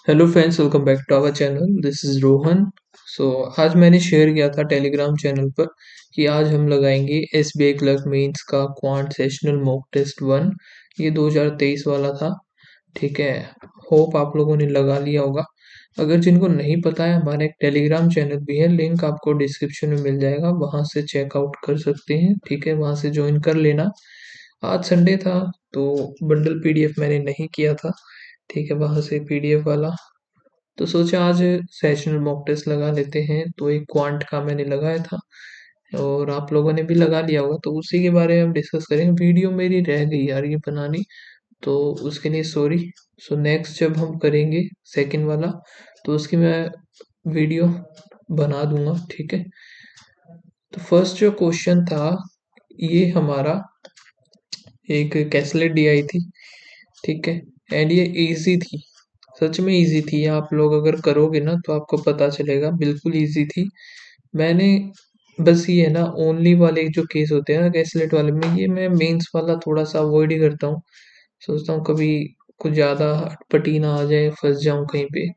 Hello friends, welcome back to our channel. This is Rohan. So आज मैंने share किया था टेलीग्राम चैनल पर कि आज हम लगाएंगे एसबीआई क्लर्क मेंस का क्वांट सेशनल मॉक टेस्ट 1। ये 2023 वाला था। ठीक है। होप आप लोगों ने लगा लिया होगा। अगर जिनको नहीं पता है, हमारा एक टेलीग्राम चैनल भी है, लिंक आपको डिस्क्रिप्शन में मिल जाएगा, वहाँ से चेकआउट कर सकते हैं। ठीक है, वहाँ से ज्वाइन कर लेना। आज संडे था तो बंडल पीडीएफ मैंने नहीं किया था। ठीक है, वहाँ से पीडीएफ वाला तो सोचा आज सेशनल मॉक टेस्ट लगा लेते हैं। तो एक क्वांट का मैंने लगाया था और आप लोगों ने भी लगा लिया होगा, तो उसी के बारे में हम डिस्कस करेंगे। वीडियो मेरी रह गई यार ये बनानी, तो उसके लिए सॉरी। सो नेक्स्ट जब हम करेंगे सेकंड वाला, तो उसकी मैं वीडियो बना दूंगा। ठीक है। तो फर्स्ट जो क्वेश्चन था, ये हमारा एक कैसलेट डी आई थी। ठीक है। एंड ये इजी थी, सच में इजी थी। आप लोग अगर करोगे ना तो आपको पता चलेगा, बिल्कुल इजी थी। मैंने बस ये है ना, ओनली वाले जो केस होते हैं ना कैसलेट वाले में, ये मैं मेंस वाला थोड़ा सा अवॉइड ही करता हूँ। सोचता हूँ कभी कुछ ज़्यादा अटपटी ना आ जाए, फंस जाऊँ कहीं पे,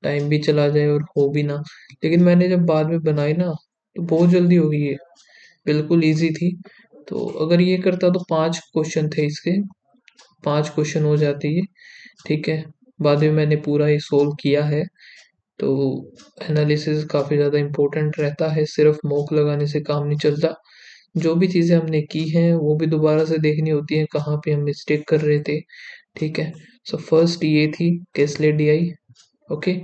टाइम भी चला जाए और हो भी ना। लेकिन मैंने जब बाद में बनाई ना, तो बहुत जल्दी हो गई ये, बिल्कुल इजी थी। तो अगर ये करता तो 5 क्वेश्चन थे इसके, 5 क्वेश्चन हो जाते ये। ठीक है। बाद में मैंने पूरा ये सोल्व किया है। तो एनालिसिस काफ़ी ज़्यादा इम्पोर्टेंट रहता है, सिर्फ मॉक लगाने से काम नहीं चलता। जो भी चीज़ें हमने की हैं वो भी दोबारा से देखनी होती हैं, कहाँ पे हम मिस्टेक कर रहे थे। ठीक है। सो फर्स्ट ये थी केसले डी आई। ओके।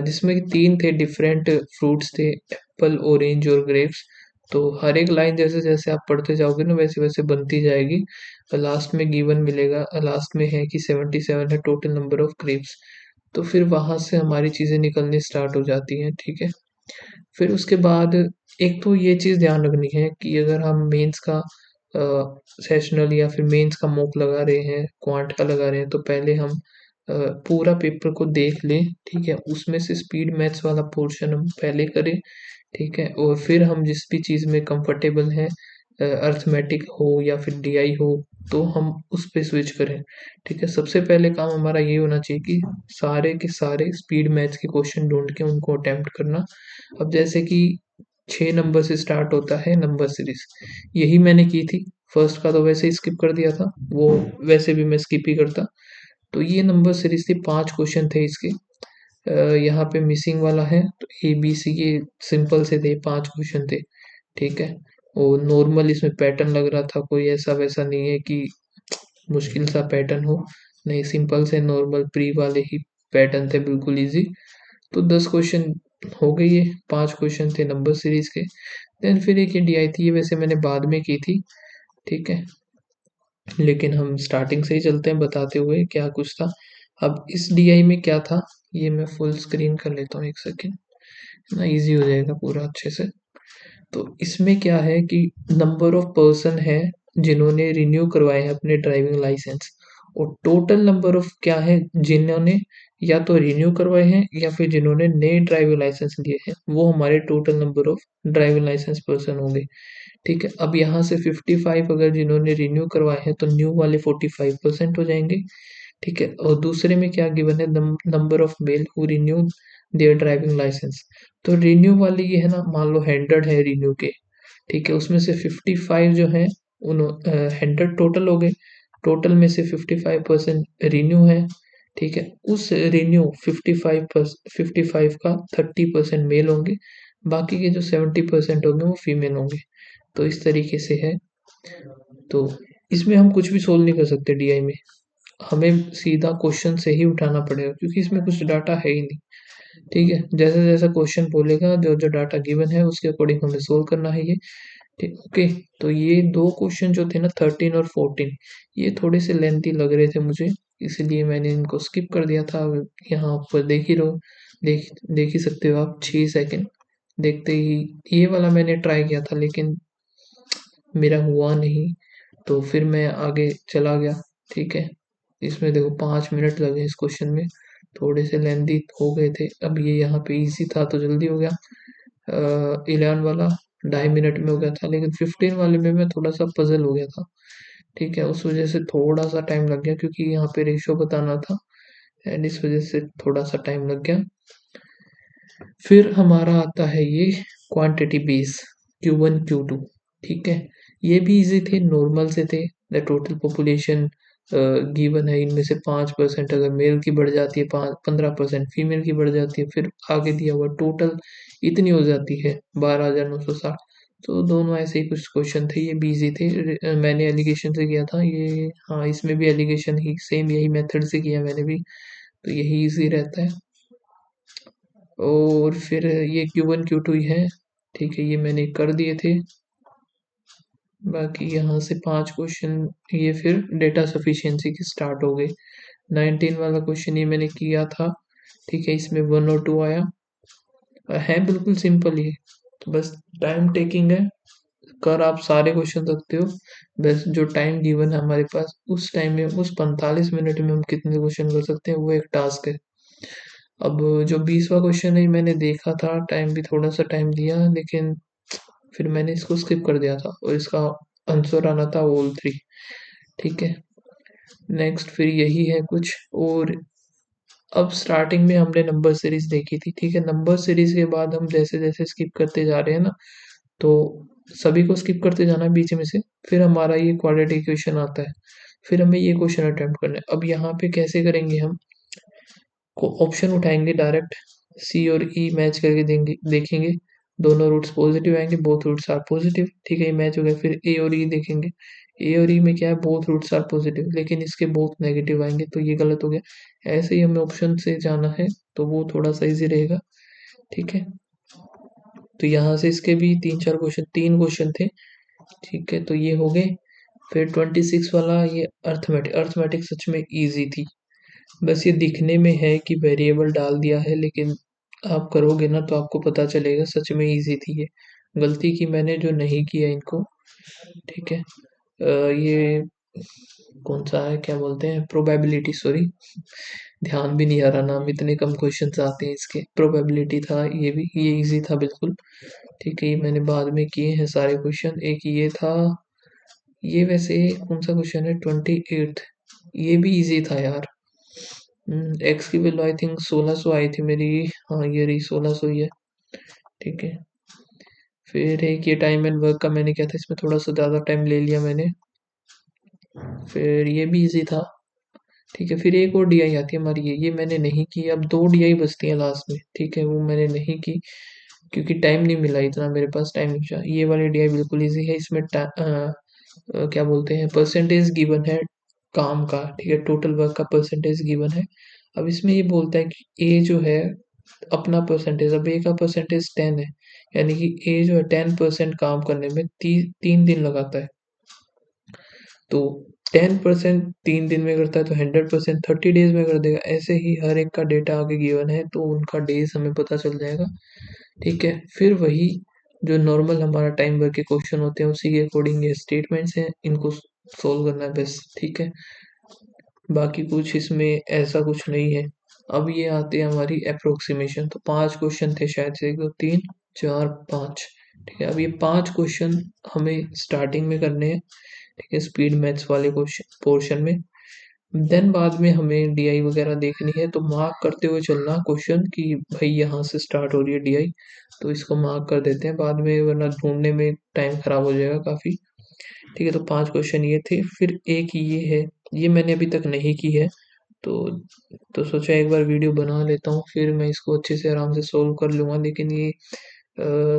जिसमें कि 3 थे, डिफरेंट फ्रूट्स थे, एप्पल, ऑरेंज और ग्रेप्स। तो हर एक लाइन जैसे जैसे आप पढ़ते जाओगे ना, वैसे वैसे बनती जाएगी। लास्ट में गिवन मिलेगा, लास्ट में है कि 77 है टोटल नंबर ऑफ ग्रेप्स। तो फिर वहां से हमारी चीजें निकलनी स्टार्ट हो जाती हैं। ठीक है। फिर उसके बाद एक तो ये चीज ध्यान रखनी है कि अगर हम मेंस का सेशनल या फिर मेंस का मॉक लगा रहे हैं, क्वांट का लगा रहे हैं, तो पहले हम पूरा पेपर को देख लें। ठीक है। उसमें से स्पीड मैथ्स वाला पोर्शन हम पहले करें। ठीक है। और फिर हम जिस भी चीज़ में कंफर्टेबल हैं, अर्थमेटिक हो या फिर डीआई हो, तो हम उस पे स्विच करें। ठीक है। सबसे पहले काम हमारा ये होना चाहिए कि सारे के सारे स्पीड मैथ्स के क्वेश्चन ढूंढ के उनको अटेम्प्ट करना। अब जैसे कि 6 नंबर से स्टार्ट होता है नंबर सीरीज, यही मैंने की थी। फर्स्ट का तो वैसे ही स्किप कर दिया था वो, वैसे भी मैं स्किप ही करता। तो ये नंबर सीरीज थी, 5 क्वेश्चन थे इसके। यहाँ पे मिसिंग वाला है, तो ए बी सी के सिंपल से थे, 5 क्वेश्चन थे। ठीक है। और नॉर्मल इसमें पैटर्न लग रहा था, कोई ऐसा वैसा नहीं है कि मुश्किल सा पैटर्न हो। नहीं, सिंपल से नॉर्मल प्री वाले ही पैटर्न थे, बिल्कुल इजी। तो 10 क्वेश्चन हो गई है, 5 क्वेश्चन थे नंबर सीरीज के। देन फिर एक ये डी आई थी, ये वैसे मैंने बाद में की थी। ठीक है। लेकिन हम स्टार्टिंग से ही चलते हैं बताते हुए क्या कुछ था। अब इस डीआई में क्या था, ये मैं फुल स्क्रीन कर लेता हूँ, एक सेकेंड ना, इजी हो जाएगा पूरा अच्छे से। तो इसमें क्या है कि नंबर ऑफ पर्सन है जिन्होंने रिन्यू करवाए हैं अपने ड्राइविंग लाइसेंस, और टोटल नंबर ऑफ क्या है जिन्होंने या तो रिन्यू करवाए हैं या फिर जिन्होंने नए ड्राइविंग लाइसेंस लिए हैं, वो हमारे total number of driving licence person होंगे। ठीक है। अब यहाँ से 55 अगर जिन्होंने रिन्यू करवाए हैं, तो न्यू वाले 45% हो जाएंगे। ठीक है। और दूसरे में क्या गिवन है, number of male who renew their driving licence. तो रिन्यू वाले ये है ना, मान लो 100 है रिन्यू के। ठीक है। उसमें से 55 जो है, उन 100 टोटल हो गए। टोटल में से 55% रिन्यू है। ठीक है। उस रिन्यू 55 का 30% मेल होंगे, बाकी के जो 70% होंगे वो फीमेल होंगे। तो इस तरीके से है। तो इसमें हम कुछ भी सोल्व नहीं कर सकते डीआई में, हमें सीधा क्वेश्चन से ही उठाना पड़ेगा, क्योंकि इसमें कुछ डाटा है ही नहीं। ठीक है। जैसा जैसा क्वेश्चन बोलेगा, जो जो डाटा गिवन है उसके अकॉर्डिंग हमें सोल्व करना है ये। ठीक। ओके। तो ये 2 क्वेश्चन जो थे ना, 13 और 14, ये थोड़े से लेंथी लग रहे थे मुझे, इसलिए मैंने इनको स्किप कर दिया था। यहाँ पर देख ही रहो, देख ही सकते हो आप, 6 सेकंड देखते ही। ये वाला मैंने ट्राई किया था लेकिन मेरा हुआ नहीं, तो फिर मैं आगे चला गया। ठीक है। इसमें देखो 5 मिनट लगे इस क्वेश्चन में, थोड़े से लेंदी हो गए थे। अब ये यहाँ पे इजी था तो जल्दी हो गया। 11 वाला 2.5 मिनट में हो गया था, लेकिन 15 वाले में मैं थोड़ा सा पजल हो गया था। ठीक है। उस वजह से थोड़ा सा टाइम लग गया, क्योंकि यहाँ पे रेशो बताना था। एंड इस वजह से थोड़ा सा टाइम लग गया। फिर हमारा आता है ये क्वांटिटी बेस Q1 Q2। ठीक है, ये भी इजी थे, नॉर्मल से थे। द टोटल पॉपुलेशन गिवन है, इनमें से 5% अगर मेल की बढ़ जाती है, 15% फीमेल की बढ़ जाती है, फिर आगे दिया हुआ टोटल इतनी हो जाती है 12,960। तो दोनों ऐसे ही कुछ क्वेश्चन थे, ये भी इजी थे। मैंने एलिगेशन से किया था ये, हाँ इसमें भी एलिगेशन ही सेम यही मेथड से किया मैंने भी, तो यही इजी रहता है। और फिर ये Q1 Q2 ही है। ठीक है, ये मैंने कर दिए थे। बाकी यहाँ से 5 क्वेश्चन ये फिर डेटा सफिशिएंसी की स्टार्ट हो गई। 19 वाला क्वेश्चन ये मैंने किया था। ठीक है, इसमें 1 और 2 आया। है बिल्कुल सिंपल ये, तो बस टाइम टेकिंग है। कर आप सारे क्वेश्चन सकते हो, बस जो टाइम गिवन है हमारे पास उस टाइम में, उस 45 मिनट में हम कितने क्वेश्चन कर सकते हैं, वो एक टास्क है। अब जो 20वां क्वेश्चन है मैंने देखा था, टाइम भी थोड़ा सा टाइम दिया, लेकिन फिर मैंने इसको स्किप कर दिया था और इसका आंसर आना था ऑल 3। ठीक है, नेक्स्ट फिर यही है कुछ। और अब स्टार्टिंग में हमने नंबर सीरीज देखी थी। ठीक है, नंबर सीरीज के बाद हम जैसे जैसे स्किप करते जा रहे हैं ना, तो सभी को स्किप करते जाना है बीच में से। फिर हमारा ये क्वाड्रेटिक इक्वेशन आता है, फिर हमें ये क्वेश्चन अटेम्प्ट करना है। अब यहाँ पे कैसे करेंगे हम, को ऑप्शन उठाएंगे डायरेक्ट, सी और ई मैच करके देंगे, देखेंगे दोनों रूट्स पॉजिटिव आएंगे, बोथ रूट्स आर पॉजिटिव। ठीक है, ये मैच हो गया। फिर ए और ई देखेंगे, ए और ई में क्या है, बोथ रूट्स आर पॉजिटिव, लेकिन इसके बोथ नेगेटिव आएंगे, तो ये गलत हो गया। ऐसे ही हमें ऑप्शन से जाना है, तो वो थोड़ा सा इजी रहेगा। ठीक है, तो यहाँ से इसके भी 3 थे। ठीक है, तो ये हो गए। फिर 26 वाला ये अर्थमेटिक, अर्थमेटिक सच में इजी थी। बस ये दिखने में है कि वेरिएबल डाल दिया है, लेकिन आप करोगे ना तो आपको पता चलेगा सच में इजी थी ये। गलती की मैंने जो नहीं किया इनको। ठीक है, ये कौन सा है, क्या बोलते हैं, प्रोबेबिलिटी, सॉरी ध्यान भी नहीं आ रहा नाम, इतने कम क्वेश्चंस आते हैं इसके। प्रोबेबिलिटी था ये भी, ये इजी था बिल्कुल। ठीक है, ये मैंने बाद में किए हैं सारे क्वेश्चन। एक ये था, ये वैसे कौन सा क्वेश्चन है, 28th, ये भी इजी था यार। एक्स की वैल्यू आई थिंक 1600 आई थी मेरी। हाँ ये रही 1600 ही है। ठीक है, फिर एक ये टाइम एंड वर्क का मैंने किया था, इसमें थोड़ा सा ज़्यादा टाइम ले लिया मैंने। फिर ये भी इजी था। ठीक है, फिर एक और डीआई आती है हमारी, ये मैंने नहीं की। अब 2 डीआई बचती है लास्ट में। ठीक है, वो मैंने नहीं की क्योंकि टाइम नहीं मिला, इतना मेरे पास टाइम नहीं बचा। ये वाली डीआई बिल्कुल इजी है, इसमें क्या बोलते हैं, परसेंटेज गिवन है काम का। ठीक है, टोटल वर्क का परसेंटेज गिवन है। अब इसमें ये बोलता है कि ए जो है अपना परसेंटेज, अब ए का परसेंटेज 10 है, यानी कि ए जो है 10% काम करने में 3 दिन लगाता है। तो 10% 3 दिन में करता है, तो 100% 30 डेज में कर देगा। ऐसे ही हर एक का डेटा आगे गिवन है, तो उनका डेज हमें पता चल जाएगा। ठीक है, फिर वही जो नॉर्मल हमारा टाइम वर्क के क्वेश्चन होते हैं उसी के अकॉर्डिंग ये स्टेटमेंट्स हैं, इनको सोल्व करना है बस। ठीक है, बाकी कुछ इसमें ऐसा कुछ नहीं है। अब ये आते हैं हमारी अप्रोक्सीमेशन। तो 5 क्वेश्चन थे शायद से, 1 2 3 4 5। ठीक है, अब ये 5 क्वेश्चन हमें स्टार्टिंग में करने हैं। ठीक है, स्पीड मैथ्स वाले क्वेश्चन पोर्शन में। देन बाद में हमें डीआई वगैरह देखनी है, तो मार्क करते हुए चलना क्वेश्चन कि भाई यहाँ से स्टार्ट हो रही है डीआई, तो इसको मार्क कर देते हैं बाद में, वरना ढूंढने में टाइम खराब हो जाएगा काफ़ी। ठीक है, तो 5 क्वेश्चन ये थे। फिर एक ये है, ये मैंने अभी तक नहीं की है, तो सोचा एक बार वीडियो बना लेता हूँ, फिर मैं इसको अच्छे से आराम से सोल्व कर लूँगा। लेकिन ये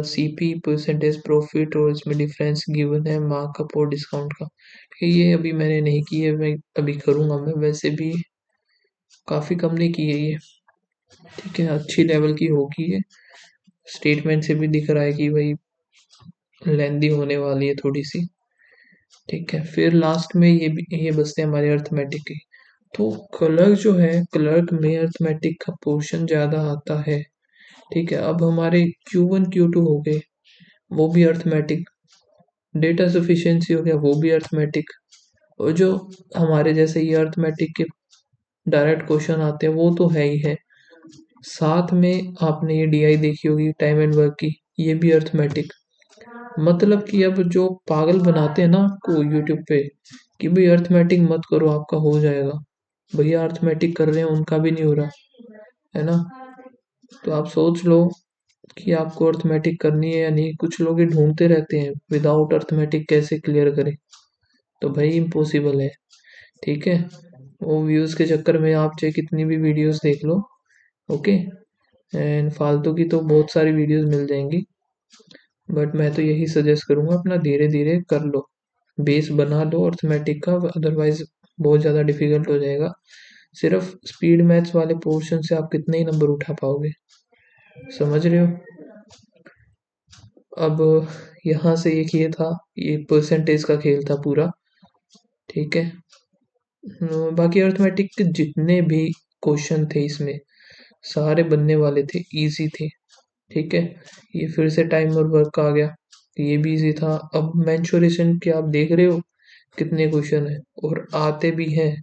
सीपी परसेंटेज प्रॉफिट और इसमें डिफरेंस गिवन है मार्कअप और डिस्काउंट का। ठीक है, ये अभी मैंने नहीं की है, मैं अभी करूँगा। मैं वैसे भी काफ़ी कम ने की है ये। ठीक है, अच्छी लेवल की होगी ये, स्टेटमेंट से भी दिख रहा है कि भाई लेंदी होने वाली है थोड़ी सी। ठीक है, फिर लास्ट में ये बचते हैं हमारे अर्थमेटिक के। तो क्लर्क जो है, क्लर्क में अर्थमेटिक का पोर्शन ज़्यादा आता है। ठीक है, अब हमारे Q1 Q2 हो गए, वो भी अर्थमेटिक। डेटा सफिशिएंसी हो गया, वो भी अर्थमेटिक। और जो हमारे जैसे ये अर्थमेटिक के डायरेक्ट क्वेश्चन आते हैं वो तो है ही है, साथ में आपने ये डीआई देखी होगी टाइम एंड वर्क की, ये भी अर्थमेटिक। मतलब कि अब जो पागल बनाते हैं ना आपको यूट्यूब पे कि भाई अर्थमेटिक मत करो आपका हो जाएगा, भैया अर्थमेटिक कर रहे हैं उनका भी नहीं हो रहा है ना। तो आप सोच लो कि आपको अर्थमेटिक करनी है या नहीं। कुछ लोग ये ढूंढते रहते हैं विदाउट अर्थमेटिक कैसे क्लियर करें, तो भाई इम्पॉसिबल है। ठीक है, वो व्यूज़ के चक्कर में आप चाहे कितनी भी वीडियोस देख लो, ओके, एंड फालतू की तो बहुत सारी वीडियोस मिल जाएंगी। बट मैं तो यही सजेस्ट करूँगा अपना धीरे धीरे कर लो, बेस बना लो अर्थमेटिक का, अदरवाइज बहुत ज़्यादा डिफिकल्ट हो जाएगा। सिर्फ स्पीड मैथ्स वाले पोर्शन से आप कितने ही नंबर उठा पाओगे, समझ रहे हो। अब यहाँ से एक ये था, ये परसेंटेज का खेल था पूरा। ठीक है, बाकी अर्थमेटिक के जितने भी क्वेश्चन थे इसमें सारे बनने वाले थे, इजी थे। ठीक है, ये फिर से टाइम और वर्क आ गया, ये भी इजी था। अब मेंशुरेशन के आप देख रहे हो कितने क्वेश्चन है और आते भी हैं।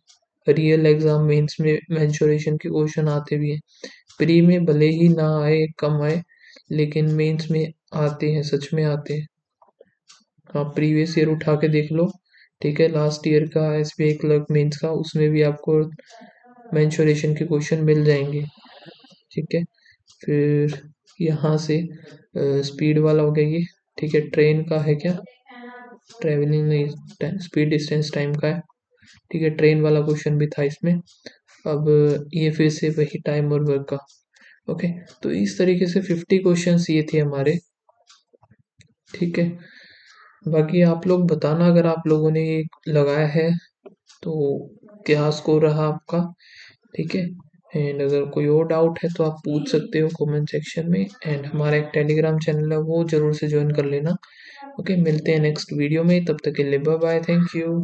रियल एग्जाम मेंस में मेंशुरेशन के क्वेश्चन आते भी हैं। प्री में भले ही ना आए, कम आए, लेकिन मेंस में आते हैं, सच में आते हैं। आप प्रीवियस ईयर उठा के देख लो। ठीक है, लास्ट ईयर का एसबीआई क्लर्क मेंस का, उसमें भी आपको मेंशुरेशन के क्वेश्चन मिल जाएंगे। ठीक है, फिर यहाँ से स्पीड वाला हो गया ये। ठीक है, ट्रेन का है क्या, ट्रेवलिंग नहीं, स्पीड डिस्टेंस टाइम का है। ठीक है, ट्रेन वाला क्वेश्चन भी था इसमें। अब ये फिर से वही टाइम और वर्क का। ओके, तो इस तरीके से 50 क्वेश्चंस ये थे हमारे। ठीक है, बाकी आप लोग बताना अगर आप लोगों ने ये लगाया है तो क्या स्कोर रहा आपका। ठीक है, एंड अगर कोई और डाउट है तो आप पूछ सकते हो कमेंट सेक्शन में, एंड हमारा एक टेलीग्राम चैनल है वो जरूर से ज्वाइन कर लेना। ओके, मिलते हैं नेक्स्ट वीडियो में, तब तक के लिए बाय बाय, थैंक यू।